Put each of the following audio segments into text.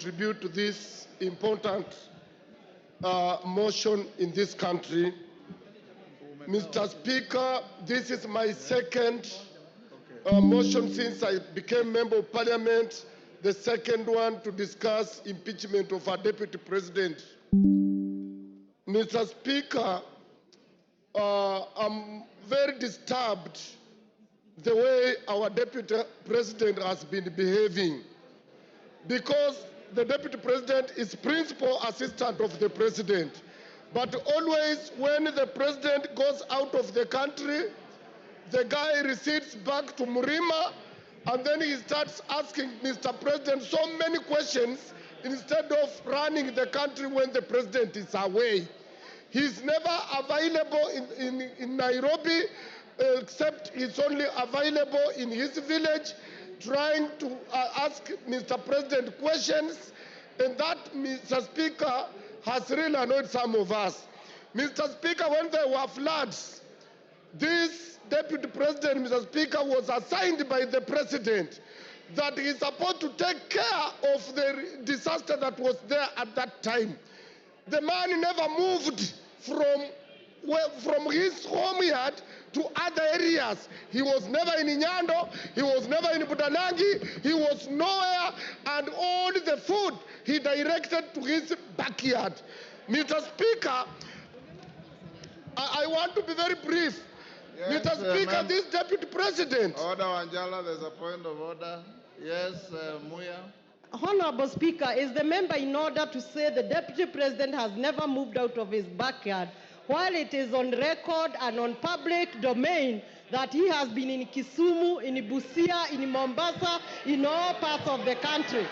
contribute to this important motion in this country. Mr. Speaker, this is my second motion since I became Member of Parliament, the second one to discuss impeachment of our Deputy President. Mr. Speaker, I'm very disturbed the way our Deputy President has been behaving, because the Deputy President is principal assistant of the President. But always when the President goes out of the country, the guy recedes back to Murima, and then he starts asking Mr. President so many questions instead of running the country when the President is away. He's never available in Nairobi, except he's only available in his village, trying to ask Mr. President questions, and that, Mr. Speaker, has really annoyed some of us. Mr. Speaker, when there were floods, this Deputy President, Mr. Speaker, was assigned by the President that he's supposed to take care of the disaster that was there at that time. The man never moved from his home yard to other areas. He was never in Nyando, he was never in Budanangi, he was nowhere, and all the food he directed to his backyard. Mr. Speaker, I want to be very brief. Yes, Mr. Speaker, this Deputy President. Order, Wanjala, there's a point of order. Yes, Muya. Honorable Speaker, is the member in order to say the Deputy President has never moved out of his backyard, while it is on record and on public domain that he has been in Kisumu, in Busia, in Mombasa, in all parts of the country?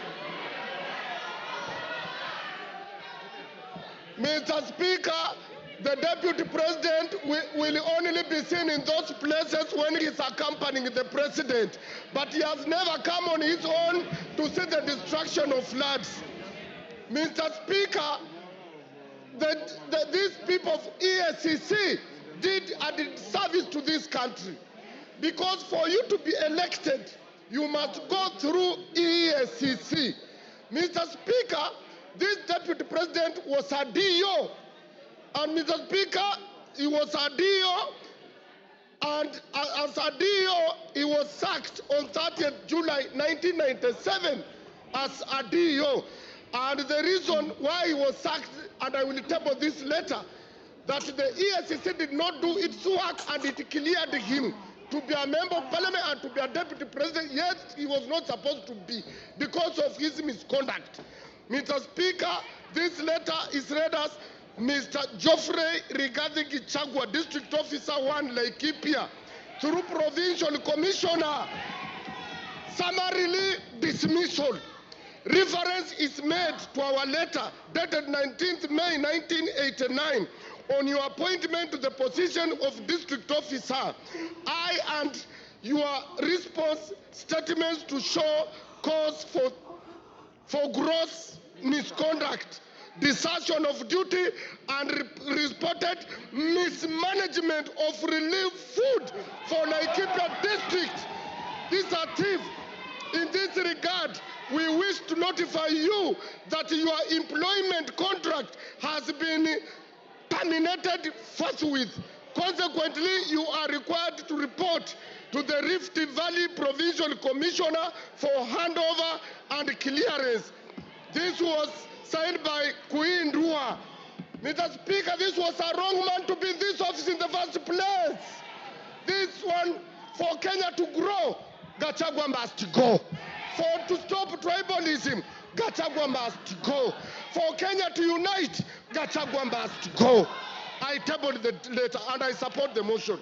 Mr. Speaker, the Deputy President will only be seen in those places when he's accompanying the President. But he has never come on his own to see the destruction of floods. Mr. Speaker, these people of EACC did a service to this country. Because for you to be elected, you must go through EACC. Mr. Speaker, this Deputy President was a DO. And Mr. Speaker, he was a DO, and as a DO, he was sacked on 30th July 1997 as a DO. And the reason why he was sacked, and I will table this later, that the ESCC did not do its work and it cleared him to be a member of Parliament and to be a Deputy President, yet he was not supposed to be because of his misconduct. Mr. Speaker, this letter is read as Mr. Geoffrey regarding Gachagua, District Officer 1, Laikipia, through Provincial Commissioner, summarily dismissal. Reference is made to our letter dated 19th May 1989 on your appointment to the position of District Officer. I and your response statements to show cause for gross misconduct, desertion of duty, and reported mismanagement of relief food for Laikipia District. These are thieves. In this regard, we wish to notify you that your employment contract has been terminated forthwith. Consequently, you are required to report to the Rift Valley Provincial Commissioner for handover and clearance. This was signed by Queen Dua. Mr. Speaker, this was a wrong man to be in this office in the first place. This one, for Kenya to grow, Gachagua must go. To stop tribalism, Gachagua must go. For Kenya to unite, Gachagua must go. I tabled the letter and I support the motion.